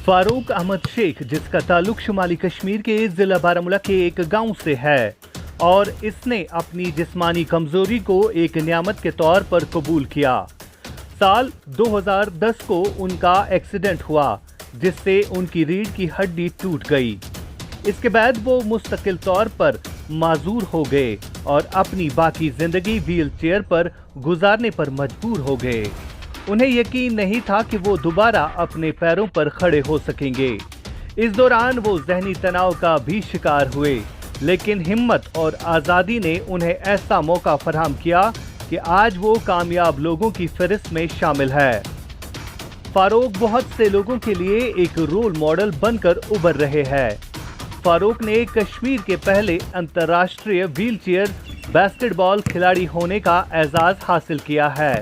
फारूक अहमद शेख, जिसका ताल्लुक शुमाली कश्मीर के जिला बारामूला के एक गांव से है और इसने अपनी जिस्मानी कमजोरी को एक नियामत के तौर पर कबूल किया। साल 2010 को उनका एक्सीडेंट हुआ जिससे उनकी रीढ़ की हड्डी टूट गई। इसके बाद वो मुस्तकिल तौर पर माजूर हो गए और अपनी बाकी जिंदगी व्हील चेयर पर गुजारने पर मजबूर हो गए। उन्हें यकीन नहीं था कि वो दोबारा अपने पैरों पर खड़े हो सकेंगे। इस दौरान वो ज़हनी तनाव का भी शिकार हुए, लेकिन हिम्मत और आज़ादी ने उन्हें ऐसा मौका फराहम किया कि आज वो कामयाब लोगों की फहरिस्त में शामिल है। फारूक बहुत से लोगों के लिए एक रोल मॉडल बनकर उभर रहे हैं। फारूक ने कश्मीर के पहले अंतर्राष्ट्रीय व्हीलचेयर बास्केटबॉल खिलाड़ी होने का एजाज हासिल किया है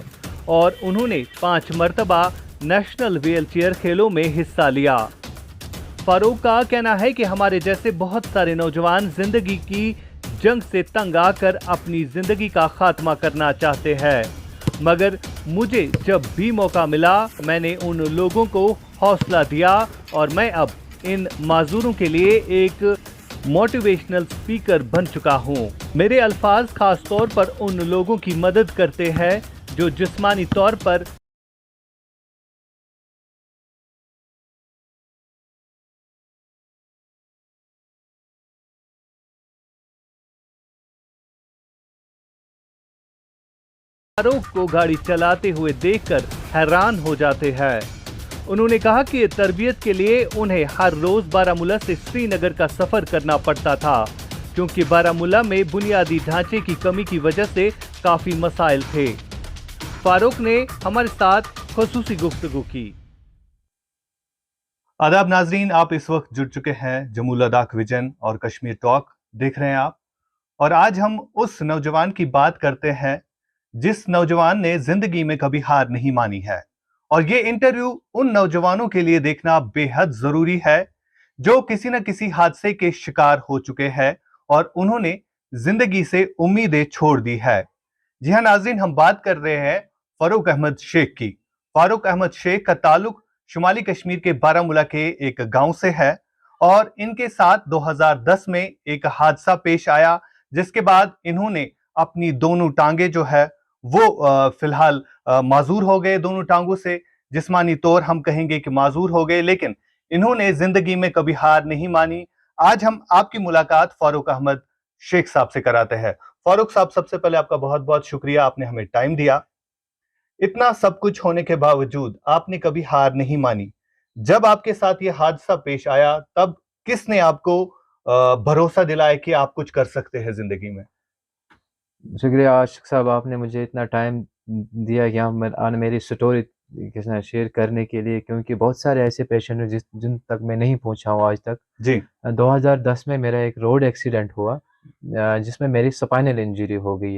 और उन्होंने 5 मरतबा नेशनल व्हीलचेयर खेलों में हिस्सा लिया। फारूक का कहना है कि हमारे जैसे बहुत सारे नौजवान जिंदगी की जंग से तंग आकर अपनी जिंदगी का खात्मा करना चाहते हैं, मगर मुझे जब भी मौका मिला मैंने उन लोगों को हौसला दिया और मैं अब इन माजूरों के लिए एक मोटिवेशनल स्पीकर बन चुका हूँ। मेरे अल्फाज खास तौर पर उन लोगों की मदद करते हैं जो जिस्मानी तौर पर फारूक को गाड़ी चलाते हुए देखकर हैरान हो जाते हैं। उन्होंने कहा कि तरबियत के लिए उन्हें हर रोज बारामूला से श्रीनगर का सफर करना पड़ता था क्योंकि बारामूला में बुनियादी ढांचे की कमी की वजह से काफी मसाइल थे। फारूक ने हमारे साथ खुसूसी गुफ्तगू की। आदाब नाजरीन, आप इस वक्त जुड़ चुके हैं जम्मू लद्दाख विजन और कश्मीर टॉक देख रहे हैं आप, और आज हम उस नौजवान की बात करते हैं जिस नौजवान ने जिंदगी में कभी हार नहीं मानी है। और ये इंटरव्यू उन नौजवानों के लिए देखना बेहद जरूरी है जो किसी न किसी हादसे के शिकार हो चुके हैं और उन्होंने जिंदगी से उम्मीदें छोड़ दी है। जी हाँ नाजरीन, हम बात कर रहे हैं फारूक अहमद शेख की। फारूक अहमद शेख का ताल्लुक शुमाली कश्मीर के बारामूला के एक गांव से है और इनके साथ 2010 में एक हादसा पेश आया जिसके बाद इन्होंने अपनी दोनों टांगे जो है वो फिलहाल माजूर हो गए। दोनों टांगों से जिस्मानी तौर हम कहेंगे कि माजूर हो गए, लेकिन इन्होंने जिंदगी में कभी हार नहीं मानी। आज हम आपकी मुलाकात फारूक अहमद शेख साहब से कराते हैं। फारूक साहब, सबसे पहले आपका बहुत बहुत शुक्रिया, आपने हमें टाइम दिया। इतना सब कुछ होने के बावजूद आपने कभी हार नहीं मानी। जब आपके साथ ये हादसा पेश आया तब किसने आपको भरोसा दिलाया कि आप कुछ कर सकते हैं जिंदगी में? शुक्रिया आशिक साहब, आपने मुझे इतना टाइम दिया कि हम मेरी स्टोरी के साथ शेयर करने के लिए, क्योंकि बहुत सारे ऐसे पेशेंट हैं जिन तक मैं नहीं पहुंचा हूँ आज तक। जी। 2010 में मेरा एक रोड एक्सीडेंट हुआ जिसमें मेरी स्पाइनल इंजरी हो गई।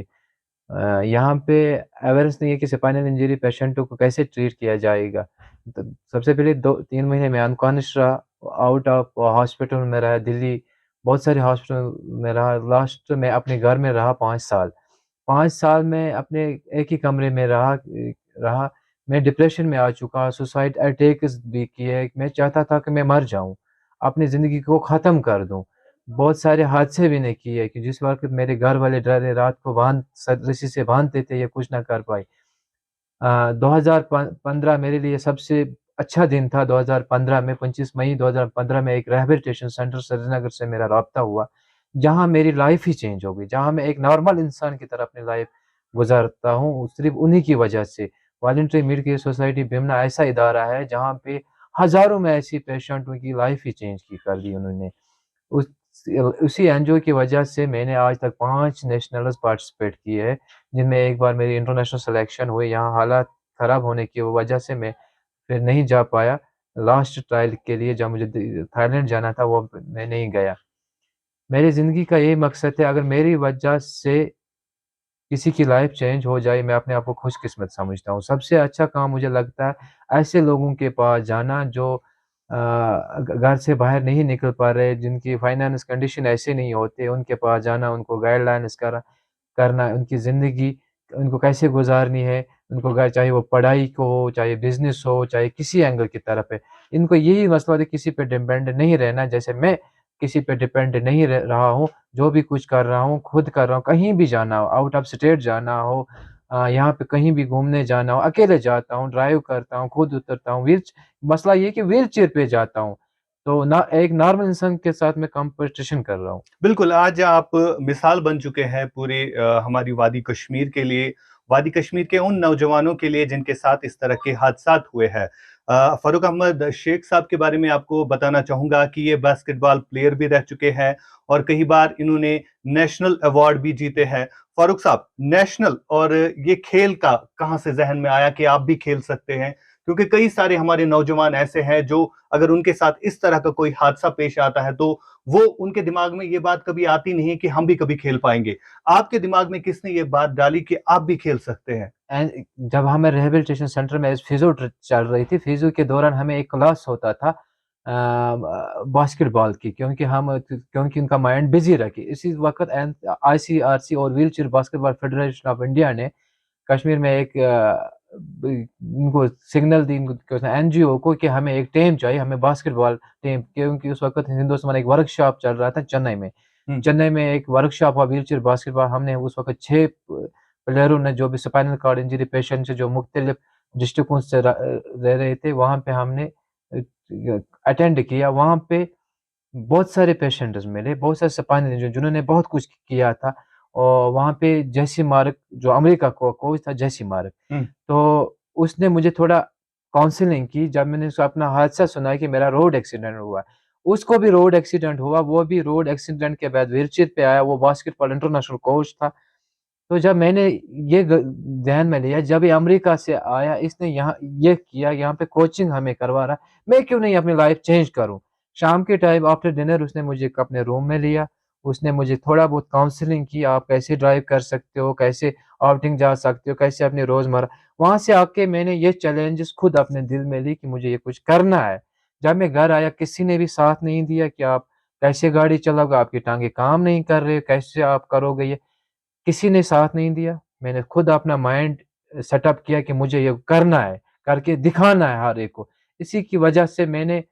यहाँ पे अवेयरनेस नहीं है कि स्पाइनल इंजरी पेशेंटों को कैसे ट्रीट किया जाएगा। तो सबसे पहले 2-3 महीने में अनकॉन्शियस रहा, आउट ऑफ हॉस्पिटल में रहा, दिल्ली बहुत सारे हॉस्पिटल में रहा। लास्ट में अपने घर में रहा 5 साल। 5 साल में अपने एक ही कमरे में रहा। मैं डिप्रेशन में आ चुका, सुसाइड अटैक्स भी किए। मैं चाहता था कि मैं मर जाऊं, अपनी ज़िंदगी को ख़त्म कर दूं। बहुत सारे हादसे भी नहीं किए कि जिस वक्त मेरे घर वाले डरे, रात को रस्सी से बांधते थे, ये कुछ ना कर पाए। 2015 मेरे लिए सबसे अच्छा दिन था। 2015 में 25 मई 2015 में एक रिहैबिलिटेशन सेंटर श्रीनगर से मेरा राब्ता हुआ, जहाँ मेरी लाइफ ही चेंज हो गई, जहाँ मैं एक नॉर्मल इंसान की तरह अपनी लाइफ गुजारता हूँ, सिर्फ उन्हीं की वजह से। वॉलंटरी मिडकेयर सोसाइटी बिमना ऐसा इदारा है जहाँ पे हज़ारों में ऐसी पेशेंटों की लाइफ ही चेंज कर दी उन्होंने। उसी एनजीओ की वजह से मैंने आज तक 5 नेशनल्स पार्टिसिपेट किए हैं, जिनमें एक बार मेरी इंटरनेशनल सिलेक्शन हुई। यहाँ हालात ख़राब होने की वजह से मैं फिर नहीं जा पाया। लास्ट ट्रायल के लिए जब मुझे थाईलैंड जाना था वो मैं नहीं गया। मेरी ज़िंदगी का यही मकसद है, अगर मेरी वजह से किसी की लाइफ चेंज हो जाए, मैं अपने आप को खुशकिस्मत समझता हूँ। सबसे अच्छा काम मुझे लगता है ऐसे लोगों के पास जाना जो घर से बाहर नहीं निकल पा रहे, जिनकी फाइनेंस कंडीशन ऐसे नहीं होते, उनके पास जाना, उनको गाइडलाइंस करना, उनकी ज़िंदगी उनको कैसे गुजारनी है, उनको चाहे वो पढ़ाई को हो, चाहे बिजनेस हो, चाहे किसी एंगल की तरफ है, इनको यही मसला है किसी पे डिपेंड नहीं रहना। जैसे मैं किसी पे डिपेंड नहीं रहा हूँ, जो भी कुछ कर रहा हूँ खुद कर रहा हूँ। कहीं भी जाना हो, आउट ऑफ स्टेट जाना हो, यहाँ पे कहीं भी घूमने जाना हो, अकेले जाता हूँ, ड्राइव करता हूँ, खुद उतरता हूँ। मसला ये कि व्हील चेयर पे जाता हूँ, तो ना एक नॉर्मल इंसान के साथ मैं कंपटीशन कर रहा हूँ। बिल्कुल, आज आप मिसाल बन चुके हैं पूरे हमारी वादी कश्मीर के लिए, वादी कश्मीर के उन नौजवानों के लिए जिनके साथ इस तरह के हादसात हुए हैं। फारूक अहमद शेख साहब के बारे में आपको बताना चाहूंगा कि ये बास्केटबॉल प्लेयर भी रह चुके हैं और कई बार इन्होंने नेशनल अवार्ड भी जीते हैं। फारूक साहब, नेशनल और ये खेल का कहाँ से जहन में आया कि आप भी खेल सकते हैं? क्योंकि कई सारे हमारे नौजवान ऐसे हैं जो अगर उनके साथ इस तरह का कोई हादसा पेश आता है तो वो उनके दिमाग में ये बात कभी आती नहीं है कि हम भी कभी खेल पाएंगे। आपके दिमाग में किसने ये बात डाली कि आप भी खेल सकते हैं? जब हमें रिहेबिलिटेशन सेंटर में फिजियो चल रही थी, फिजियो के दौरान हमें एक क्लास होता था बास्केटबॉल की, क्योंकि उनका माइंड बिजी रखे। इसी वक्त आईसीआरसी और wheel chair basketball federation of India ने कश्मीर में एक इनको सिग्नल दी एनजीओ को कि हमें एक टीम चाहिए, हमें बास्केटबॉल टीम, क्योंकि उस वक्त हिंदुस्तान में एक वर्कशॉप चल रहा था चेन्नई में। चेन्नई में एक वर्कशॉप हुआ व्हील चेयर बास्केटबॉल। हमने उस वक्त 6 प्लेयरों ने जो भी स्पाइनल कॉर्ड इंजरी पेशेंट जो मुख्तलिफ डिस्ट्रिक्टों से रह रहे थे, वहाँ पे हमने अटेंड किया। वहाँ पे बहुत सारे पेशेंट्स मिले, बहुत सारे स्पाइनल इंजरी जिन्होंने बहुत कुछ किया था। और वहाँ पे जैसी मार्क जो अमेरिका को कोच था, जैसी मार्क, तो उसने मुझे थोड़ा काउंसलिंग की। जब मैंने उसको अपना हादसा सुना कि मेरा रोड एक्सीडेंट हुआ, उसको भी रोड एक्सीडेंट हुआ, वो भी रोड एक्सीडेंट के बाद व्हीलचेयर पे आया। वो बास्केटबॉल इंटरनेशनल कोच था। तो जब मैंने ये ध्यान में लिया, जब ये अमेरिका से आया, इसने यहाँ ये किया, यहाँ पे कोचिंग हमें करवा रहा, मैं क्यों नहीं अपनी लाइफ चेंज करूँ। शाम के टाइम आफ्टर डिनर उसने मुझे अपने रूम में लिया, उसने मुझे थोड़ा बहुत काउंसलिंग की, आप कैसे ड्राइव कर सकते हो, कैसे आउटिंग जा सकते हो, कैसे अपने रोजमर्रा। वहां से आके मैंने ये चैलेंजेस खुद अपने दिल में ली कि मुझे ये कुछ करना है। जब मैं घर आया, किसी ने भी साथ नहीं दिया कि आप कैसे गाड़ी चलाओगे, आपकी टांगे काम नहीं कर रहे, कैसे आप करोगे ये, किसी ने साथ नहीं दिया। मैंने खुद अपना माइंड सेटअप किया कि मुझे ये करना है, करके दिखाना है हर एक को। इसी की वजह से मैंने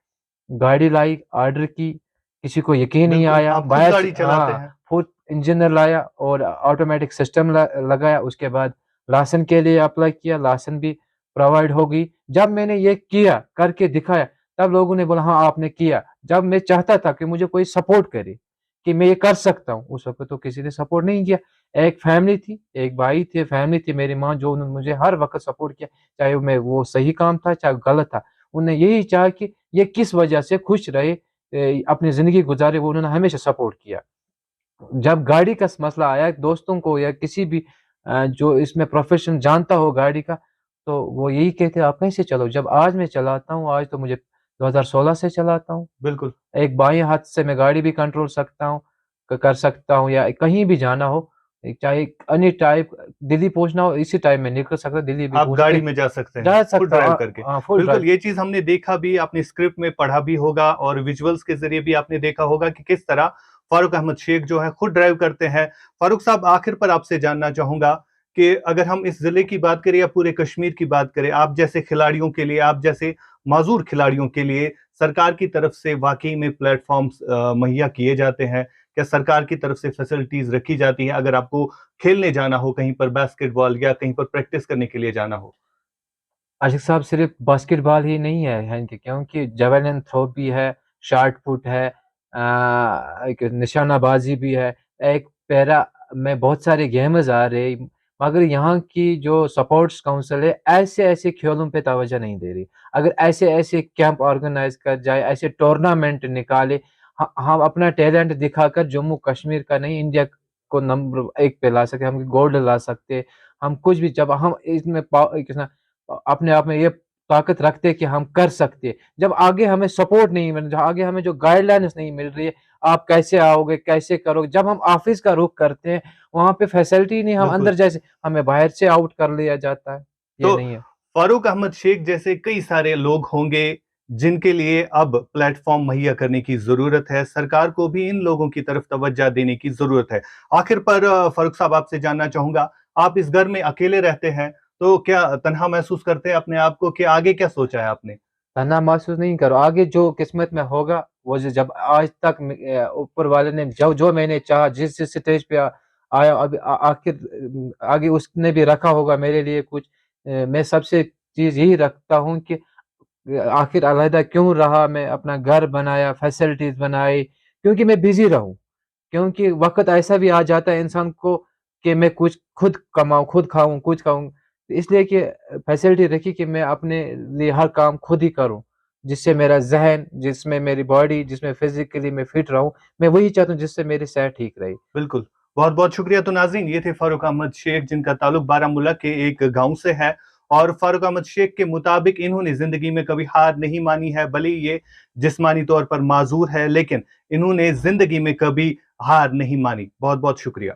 गाड़ी लाई, ऑर्डर की, किसी को यकीन नहीं बिल्कुल, आया। आप खुद बाहर गाड़ी से चलाते हैं। खुद इंजीनियर लाया और ऑटोमेटिक सिस्टम लगाया। उसके बाद लाइसेंस के लिए अप्लाई किया, लाइसेंस भी प्रोवाइड हो गई। जब मैंने ये किया, करके दिखाया, तब लोगों ने बोला हाँ आपने किया। जब मैं चाहता था कि मुझे कोई सपोर्ट करे कि मैं ये कर सकता हूँ, उस वक्त तो किसी ने सपोर्ट नहीं किया। एक फैमिली थी, एक भाई थे, फैमिली थी, मेरी माँ, जो उन्होंने मुझे हर वक्त सपोर्ट किया, चाहे मैं वो सही काम था चाहे गलत था। उन्हें यही चाहा कि ये किस वजह से खुश रहे, अपनी जिंदगी गुजारे, वो उन्होंने हमेशा सपोर्ट किया। जब गाड़ी का मसला आया, दोस्तों को या किसी भी जो इसमें प्रोफेशन जानता हो गाड़ी का, तो वो यही कहते आप कैसे चलो। जब आज मैं चलाता हूँ, आज तो मुझे 2016 से चलाता हूँ। बिल्कुल। एक बाएं हाथ से मैं गाड़ी भी कंट्रोल सकता हूँ, कर सकता हूँ, या कहीं भी जाना हो, चाहे एनी टाइप दिल्ली पहुंचना हो, इसी टाइम में निकल सकता, दिल्ली भी आप पहुंच गाड़ी के में जा सकते हैं जा खुद सकता ड्राइव हूँ। करके। फुल बिल्कुल, ड्राइव। ये चीज हमने देखा भी, अपनी स्क्रिप्ट में पढ़ा भी होगा और विजुअल्स के जरिए भी आपने देखा होगा कि किस तरह फारूक अहमद शेख जो है खुद ड्राइव करते हैं। फारूक साहब, आखिर पर आपसे जानना चाहूंगा कि अगर हम इस जिले की बात करें या पूरे कश्मीर की बात करें, आप जैसे खिलाड़ियों के लिए, आप जैसे माजूर खिलाड़ियों के लिए सरकार की तरफ से वाकई में प्लेटफॉर्म्स मुहैया किए जाते हैं? क्या सरकार की तरफ से फैसिलिटीज रखी जाती हैं अगर आपको खेलने जाना हो कहीं पर बास्केटबॉल या कहीं पर प्रैक्टिस करने के लिए जाना हो? आशिक साहब, सिर्फ बास्केटबॉल ही नहीं है क्योंकि जेवलिन थ्रो भी है, शॉट पुट है, एक निशानाबाजी भी है, एक पैरा में बहुत सारे गेम्स आ रहे। मगर यहाँ की जो स्पोर्ट्स काउंसिल है, ऐसे ऐसे खेलों पे तवज्जो नहीं दे रही। अगर ऐसे ऐसे कैंप ऑर्गेनाइज कर जाए, ऐसे टूर्नामेंट निकाले, हम अपना टैलेंट दिखाकर जम्मू कश्मीर का नहीं, इंडिया को नंबर 1 पे ला सकते, हम गोल्ड ला सकते, हम कुछ भी, जब हम इसमें अपने आप में ये ताकत रखते कि हम कर सकते। जब आगे हमें सपोर्ट नहीं मिल रहा, आगे हमें जो गाइडलाइंस नहीं मिल रही है, आप कैसे आओगे, कैसे करोगे, जब हम ऑफिस का रुख करते हैं, वहां पे फैसिलिटी नहीं, हम बिल्कुल। अंदर जैसे हमें बाहर से आउट कर लिया जाता है, ये तो नहीं है। फारूक अहमद शेख जैसे कई सारे लोग होंगे जिनके लिए अब प्लेटफॉर्म मुहैया करने की जरूरत है। सरकार को भी इन लोगों की तरफ तवज्जो देने की जरूरत है। आखिर पर फारूक साहब, आपसे जानना चाहूंगा, आप इस घर में अकेले रहते हैं تو کیا تنہا محسوس کرتے ہیں اپنے آپ کو کہ آگے کیا سوچا ہے آپ نے؟ تنہا محسوس نہیں کرو، آگے جو قسمت میں ہوگا وہ جب آج تک اوپر والے نے جو میں نے چاہا، جس سٹیج پہ آیا، اب آخر آگے اس نے بھی رکھا ہوگا میرے لیے کچھ. میں سب سے چیز یہی رکھتا ہوں کہ آخر علیحدہ کیوں رہا، میں اپنا گھر بنایا، فیسلٹیز بنائی، کیونکہ میں بزی رہوں. کیونکہ وقت ایسا بھی آ جاتا ہے انسان کو کہ میں کچھ خود کماؤں، خود کھاؤں، کچھ کھاؤں، اس لیے کہ فیسلٹی رکھی کہ میں اپنے لیے ہر کام خود ہی کروں، جس سے میرا ذہن، جس میں میری باڈی، جس میں فزیکلی میں فٹ رہوں. میں وہی چاہتا ہوں جس سے میری صحت ٹھیک رہی. بالکل، بہت بہت شکریہ. تو ناظرین، یہ تھے فاروق احمد شیخ، جن کا تعلق بارہمولہ کے ایک گاؤں سے ہے. اور فاروق احمد شیخ کے مطابق انہوں نے زندگی میں کبھی ہار نہیں مانی ہے، بھلے یہ جسمانی طور پر معذور ہے لیکن انہوں نے زندگی میں کبھی ہار نہیں مانی. بہت بہت شکریہ.